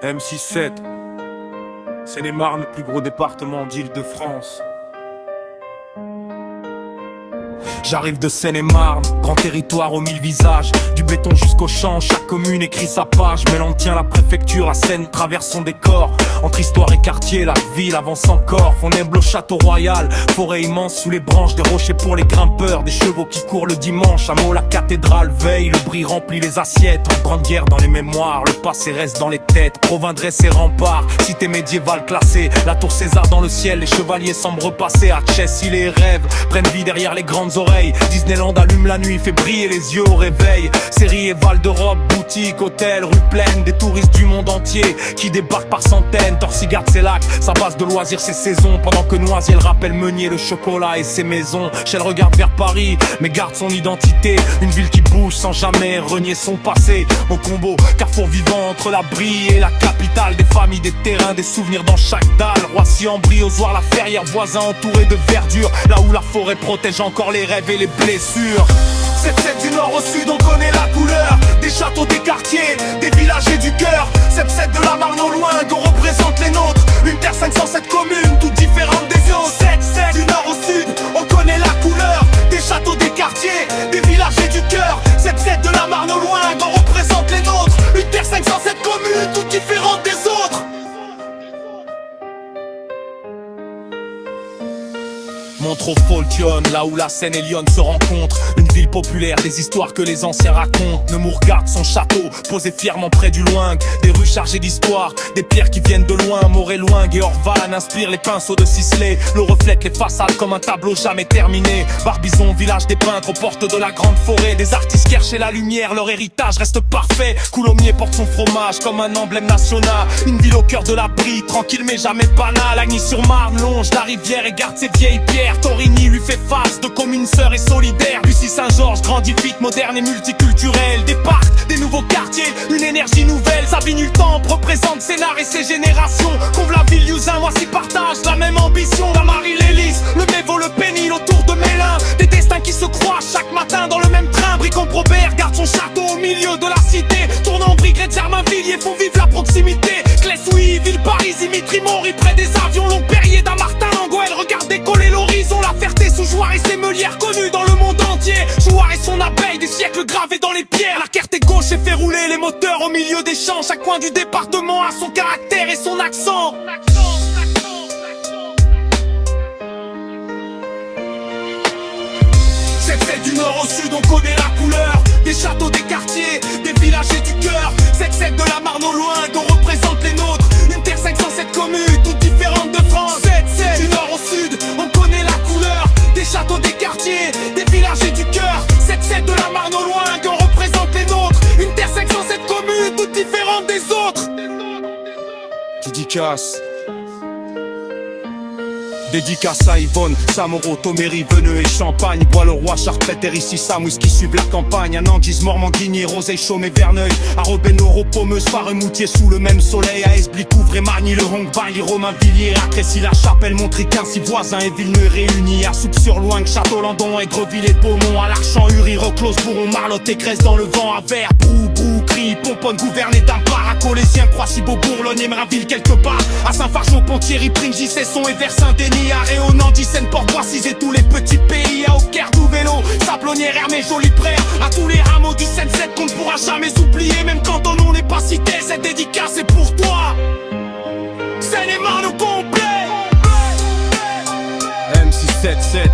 M67, Seine-et-Marne, le plus gros département d'Île-de-France. J'arrive de Seine-et-Marne, grand territoire aux 1000 visages. Du béton jusqu'au champ, chaque commune écrit sa page. Mélange la préfecture à Seine, traverse son décor. Entre histoire et quartier, la ville avance encore. Fontainebleau au château royal, forêt immense sous les branches. Des rochers pour les grimpeurs, des chevaux qui courent le dimanche. À Meaux, la cathédrale veille, le bris remplit les assiettes. En grande guerre dans les mémoires, le passé reste dans les têtes. Provins dresse et rempart, cité médiévale classée. La tour César dans le ciel, les chevaliers semblent repasser. À Chessy les rêves prennent vie derrière les grandes oreilles. Disneyland allume la nuit, fait briller les yeux au réveil. Série et Val d'Europe, boutique, hôtel, rue pleine. Des touristes du monde entier qui débarquent par centaines. Torcy garde ses lacs, sa base de loisirs, ses saisons. Pendant que Noisiel rappelle Meunier, le chocolat et ses maisons. Shell regarde vers Paris, mais garde son identité. Une ville qui bouge sans jamais renier son passé. Au combo, carrefour vivant entre la Brie et la capitale. Des familles, des terrains, des souvenirs dans chaque dalle. Roissy-en-Brie, Ozoir, la Ferrière, voisins entourés de verdure. Là où la forêt protège encore les rêves et les blessures. 7-7 du nord au sud, on connaît la couleur. Des châteaux, des quartiers, des villages et du cœur. 7-7 de la Marne au loin, qu'on représente les nôtres. Une terre 507 communes, toutes différentes des autres. 7-7 du nord au sud, on connaît la couleur. Des châteaux, des quartiers, des villages et du cœur. 7-7 de la Marne au loin, qu'on représente les nôtres. Une terre 507 communes, toutes différentes des autres. Montreux-Foltionne, là où la Seine et Lyon se rencontrent. Une ville populaire, des histoires que les anciens racontent. Nemours garde son château, posé fièrement près du Loing. Des rues chargées d'histoire, des pierres qui viennent de loin. Moré-Loing et Orval inspirent les pinceaux de Sisley. Le reflète les façades comme un tableau jamais terminé. Barbizon, village des peintres aux portes de la grande forêt. Des artistes cherchent la lumière, leur héritage reste parfait. Coulommiers porte son fromage comme un emblème national. Une ville au cœur de la Brie, tranquille mais jamais banale. Agny-sur-Marne longe la rivière et garde ses vieilles pierres. Torigny lui fait face, de communes sœurs et solidaires. Bussy-Saint-Georges, grandit vite, moderne et multiculturel. Des parcs, des nouveaux quartiers, une énergie nouvelle. Savigny-le-Temple représente Sénart et ses générations. Couvre la ville, Usain, moi s'y partage la même ambition. La Marie-Lélis, le Mévo, le Pénil, autour de Mélin. Des destins qui se croisent chaque matin dans le même train. Bricon-Probert garde son château au milieu de la cité. Tournant-Brie, Germainvilliers font vivre la proximité. Clessouilly, Ville-Paris, Dimitri-Mory, près des avions. Long-Perrier, Damartin, Angoël, regarde décoller l'horizon. La Ferté sous Jouarre et ses meulières connues dans le monde entier. Jouarre et son abeille, des siècles gravés dans les pierres. La Querte est gauche et fait rouler les moteurs au milieu des champs. Chaque coin du département a son caractère et son accent. 7-7 du nord au sud, on connaît la couleur. Des châteaux, des quartiers, des villages et du cœur. 7-7 de la Marne au loin, qu'on représente les nôtres. Une terre 507 communes, toutes différentes de France. 7-7 du nord au sud, on connaît la couleur. Des châteaux, des quartiers, des villages et du cœur. 7-7 de la Marne au loin, qu'on représente les nôtres. Une terre 507 communes, toutes différentes des autres. Dédicace. Dédicace à Yvonne, Samoro, Toméry, Veneux et Champagne. Bois-le-Roi, Chartrette, Hérissi, Sam, whisky suivent la campagne. À Nanguise, Mormanguigny, Rosé, Chaume et Verneuil. À Robénoro, Pommeuse, Faremoutier, sous le même soleil. À Esbly, Couvray, Margny, Le Hong-Bailly, Romainvilliers. À Crécy, La Chapelle, Montricain, si voisins et Villeneuve réunis. À Soupe-sur-Loing, Château-Landon, Aigreville et Beaumont. À Larchant, Uri, Reclose, Bourron, Marlotte et Grèce dans le vent. À Vert, Brou, Cri, Pomponne, gouverné d'Ampar. À Colésien, Croissy, Beaubourg, Émerinville quelque part. À Saint-Fargeau, Ponthierry, Pringis, Cesson et Vers-Saint-Denis. À Réau, Dissène, Port-Boissy et tous les petits pays. À Auxerre, Douvélo, Sablonnière, Hermé, Joli-Prère. À tous les rameaux du 7-7 qu'on ne pourra jamais oublier. Même quand ton nom n'est pas cité, cette dédicace est pour toi. Seine-et-Marne au complet. M677